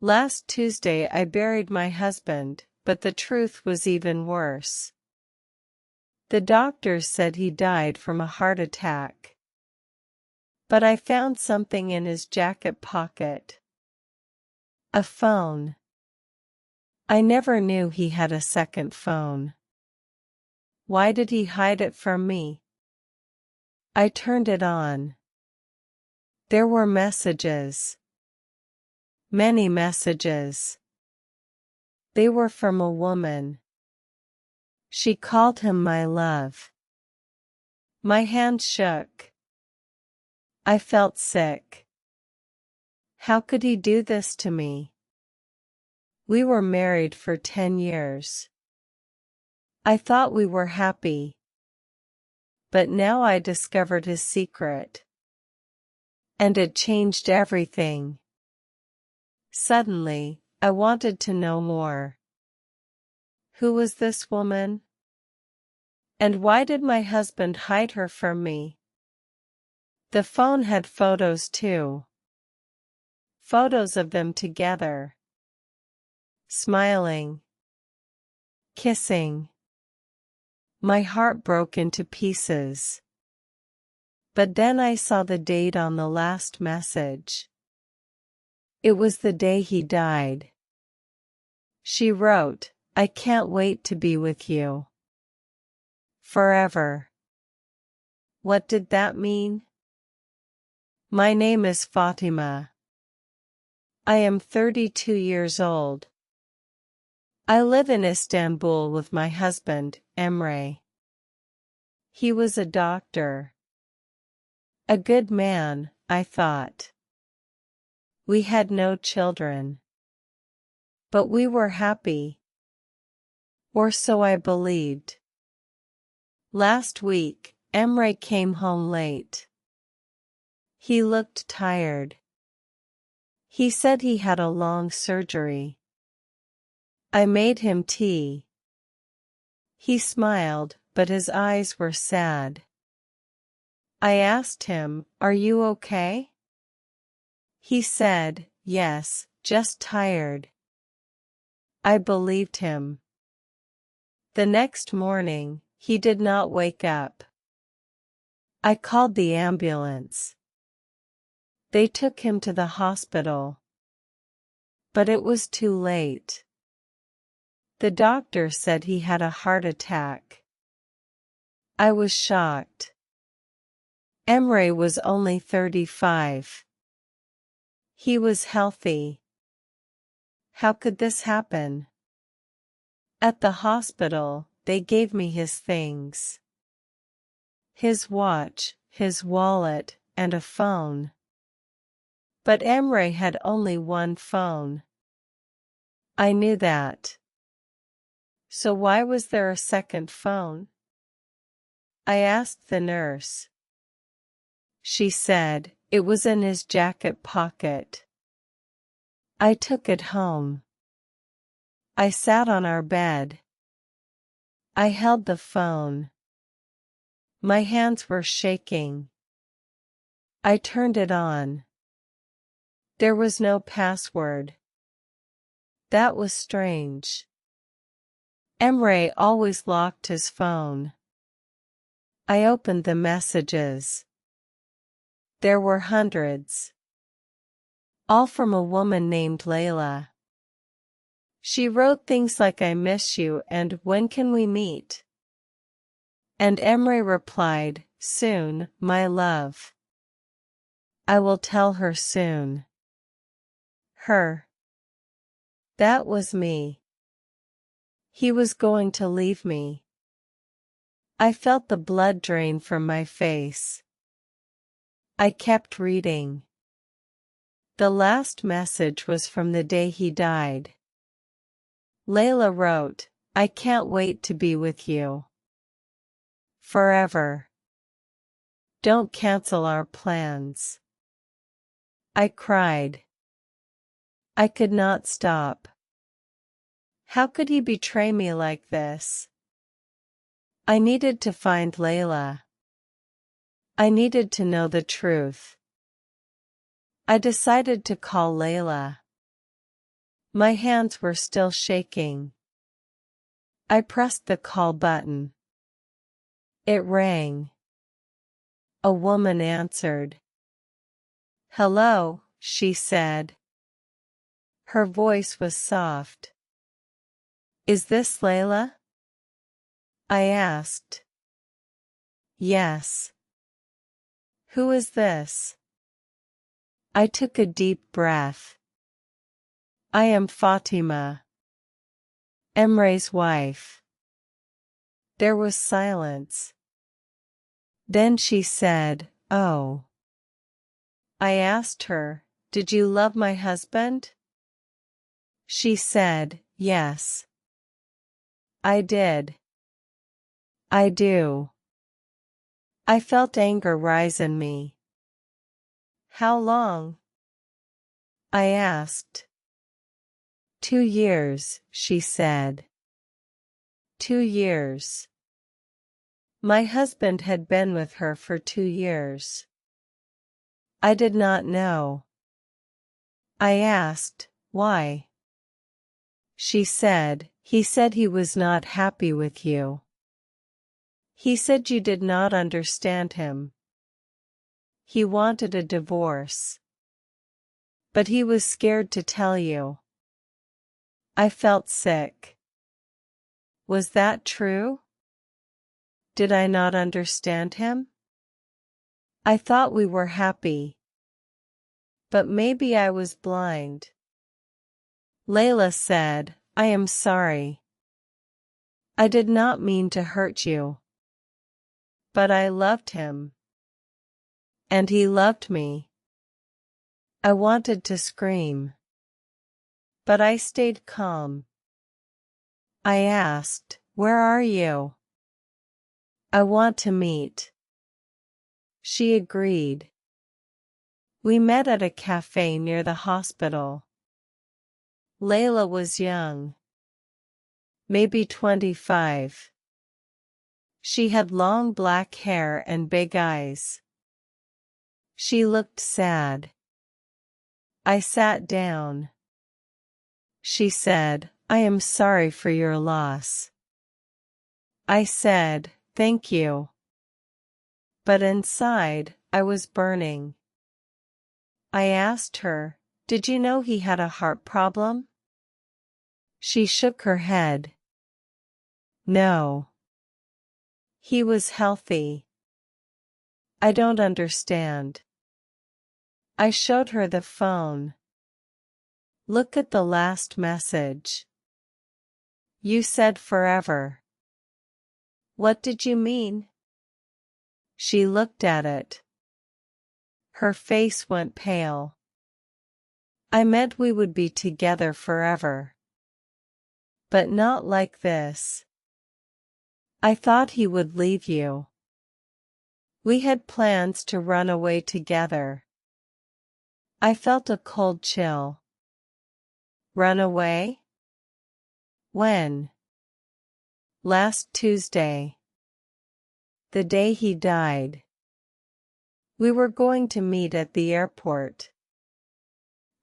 Last Tuesday I buried my husband, but the truth was even worse. The doctors said he died from a heart attack. But I found something in his jacket pocket. A phone. I never knew he had a second phone. Why did he hide it from me? I turned it on. There were messages. Many messages. They were from a woman. She called him my love. My hand shook. I felt sick. How could he do this to me? We were married for 10 years. I thought we were happy. But now I discovered his secret. And it changed everything. Suddenly, I wanted to know more. Who was this woman? And why did my husband hide her from me? The phone had photos too. Photos of them together. Smiling. Kissing. My heart broke into pieces. But then I saw the date on the last message. It was the day he died. She wrote, "I can't wait to be with you. Forever." What did that mean? My name is Fatima. I am 32 years old. I live in Istanbul with my husband, Emre. He was a doctor. A good man, I thought. We had no children. But we were happy. Or so I believed. Last week, Emre came home late. He looked tired. He said he had a long surgery. I made him tea. He smiled, but his eyes were sad. I asked him, "Are you okay?" He said, "Yes, just tired." I believed him. The next morning, he did not wake up. I called the ambulance. They took him to the hospital. But it was too late. The doctor said he had a heart attack. I was shocked. Emre was only 35. He was healthy. How could this happen? At the hospital, they gave me his things. His watch, his wallet, and a phone. But Emre had only one phone. I knew that. So why was there a second phone? I asked the nurse. She said, it was in his jacket pocket. I took it home. I sat on our bed. I held the phone. My hands were shaking. I turned it on. There was no password. That was strange. Emre always locked his phone. I opened the messages. There were hundreds. All from a woman named Layla. She wrote things like "I miss you" and "When can we meet?" And Emre replied, "Soon, my love. I will tell her soon." Her. That was me. He was going to leave me. I felt the blood drain from my face. I kept reading. The last message was from the day he died. Layla wrote, "I can't wait to be with you. Forever. Don't cancel our plans." I cried. I could not stop. How could he betray me like this? I needed to find Layla. I needed to know the truth. I decided to call Layla. My hands were still shaking. I pressed the call button. It rang. A woman answered. "Hello," she said. Her voice was soft. "Is this Layla?" I asked. "Yes." "Who is this?" I took a deep breath. "I am Fatima, Emre's wife." There was silence. Then she said, "Oh." I asked her, "Did you love my husband?" She said, "Yes. I did. I do." I felt anger rise in me. "How long?" I asked. 2 years, she said. 2 years. My husband had been with her for 2 years. I did not know. I asked, "Why?" She said, "He said he was not happy with you. He said you did not understand him. He wanted a divorce. But he was scared to tell you." I felt sick. Was that true? Did I not understand him? I thought we were happy. But maybe I was blind. Layla said, "I am sorry. I did not mean to hurt you. But I loved him. And he loved me." I wanted to scream. But I stayed calm. I asked, "Where are you?" "I want to meet." She agreed. We met at a cafe near the hospital. Layla was young. Maybe 25. She had long black hair and big eyes. She looked sad. I sat down. She said, "I am sorry for your loss." I said, "Thank you." But inside, I was burning. I asked her, "Did you know he had a heart problem?" She shook her head. "No. He was healthy." "I don't understand." I showed her the phone. "Look at the last message. You said forever." "What did you mean?" She looked at it. Her face went pale. "I meant we would be together forever. But not like this. I thought he would leave you. We had plans to run away together." I felt a cold chill. Run away? When? Last Tuesday. The day he died. We were going to meet at the airport.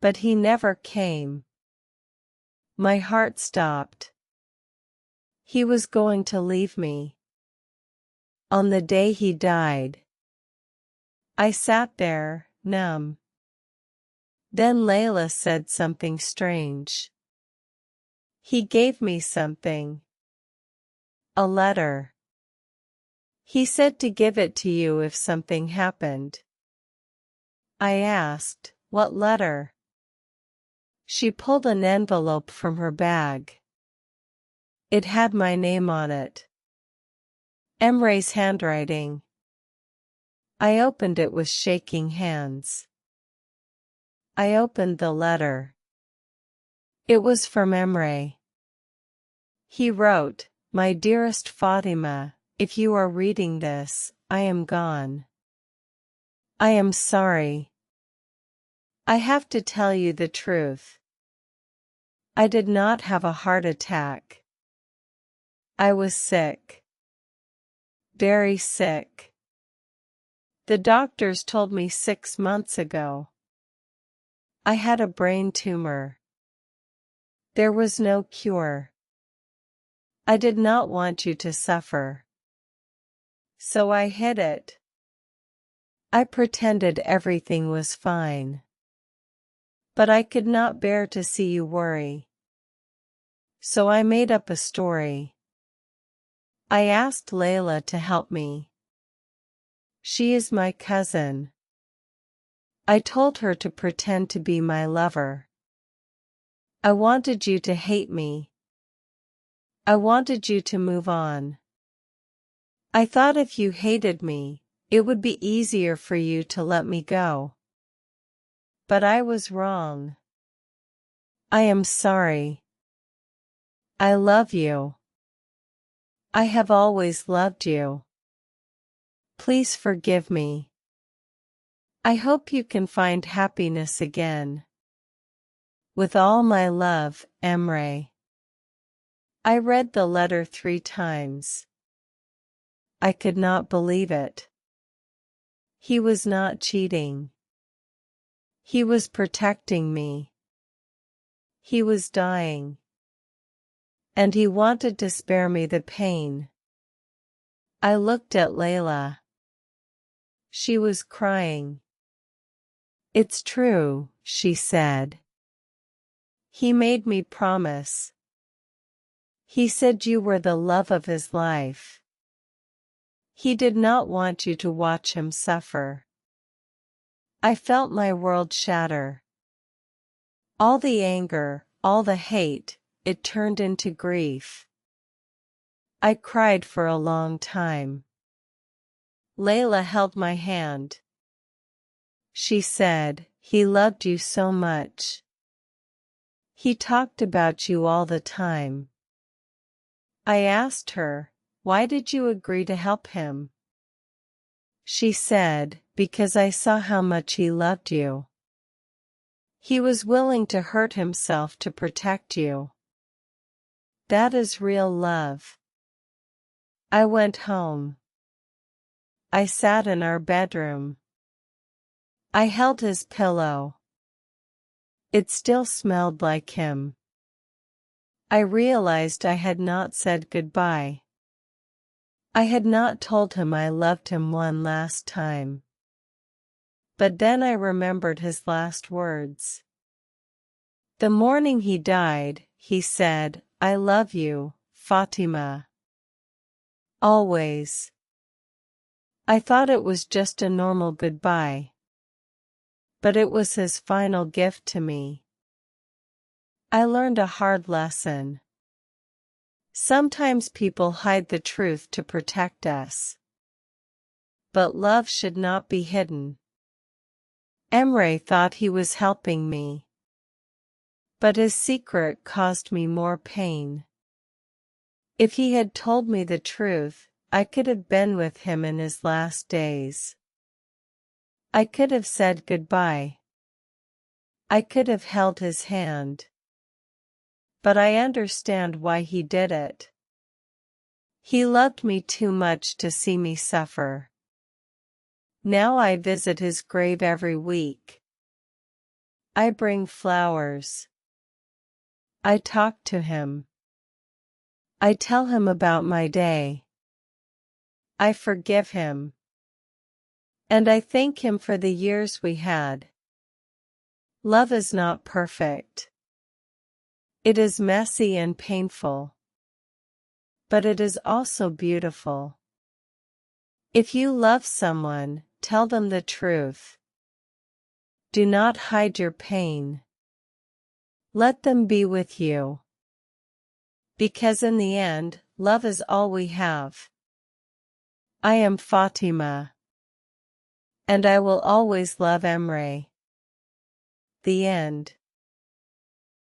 But he never came. My heart stopped. He was going to leave me. On the day he died. I sat there, numb. Then Layla said something strange. He gave me something. A letter. He said to give it to you if something happened. I asked, "What letter?" She pulled an envelope from her bag. It had my name on it. Emre's handwriting. I opened it with shaking hands. I opened the letter. It was from Emre. He wrote, "My dearest Fatima, if you are reading this, I am gone. I am sorry. I have to tell you the truth. I did not have a heart attack. I was sick. Very sick. The doctors told me 6 months ago. I had a brain tumor. There was no cure. I did not want you to suffer. So I hid it. I pretended everything was fine. But I could not bear to see you worry. So I made up a story. I asked Layla to help me. She is my cousin. I told her to pretend to be my lover. I wanted you to hate me. I wanted you to move on. I thought if you hated me, it would be easier for you to let me go. But I was wrong. I am sorry. I love you. I have always loved you. Please forgive me. I hope you can find happiness again. With all my love, Emre. I read the letter 3 times. I could not believe it. He was not cheating. He was protecting me. He was dying. And he wanted to spare me the pain. I looked at Layla. She was crying. It's true, she said. He made me promise. He said you were the love of his life. He did not want you to watch him suffer. I felt my world shatter. All the anger, all the hate, it turned into grief. I cried for a long time. Layla held my hand. She said, he loved you so much. He talked about you all the time. I asked her, why did you agree to help him? She said, because I saw how much he loved you. He was willing to hurt himself to protect you. That is real love. I went home. I sat in our bedroom. I held his pillow. It still smelled like him. I realized I had not said goodbye. I had not told him I loved him one last time. But then I remembered his last words. The morning he died, he said, I love you, Fatima. Always. I thought it was just a normal goodbye. But it was his final gift to me. I learned a hard lesson. Sometimes people hide the truth to protect us. But love should not be hidden. Emre thought he was helping me. But his secret caused me more pain. If he had told me the truth, I could have been with him in his last days. I could have said goodbye. I could have held his hand. But I understand why he did it. He loved me too much to see me suffer. Now I visit his grave every week. I bring flowers. I talk to him. I tell him about my day. I forgive him. And I thank him for the years we had. Love is not perfect. It is messy and painful. But it is also beautiful. If you love someone, tell them the truth. Do not hide your pain. Let them be with you. Because in the end, love is all we have. I am Fatima. And I will always love Emre. The end.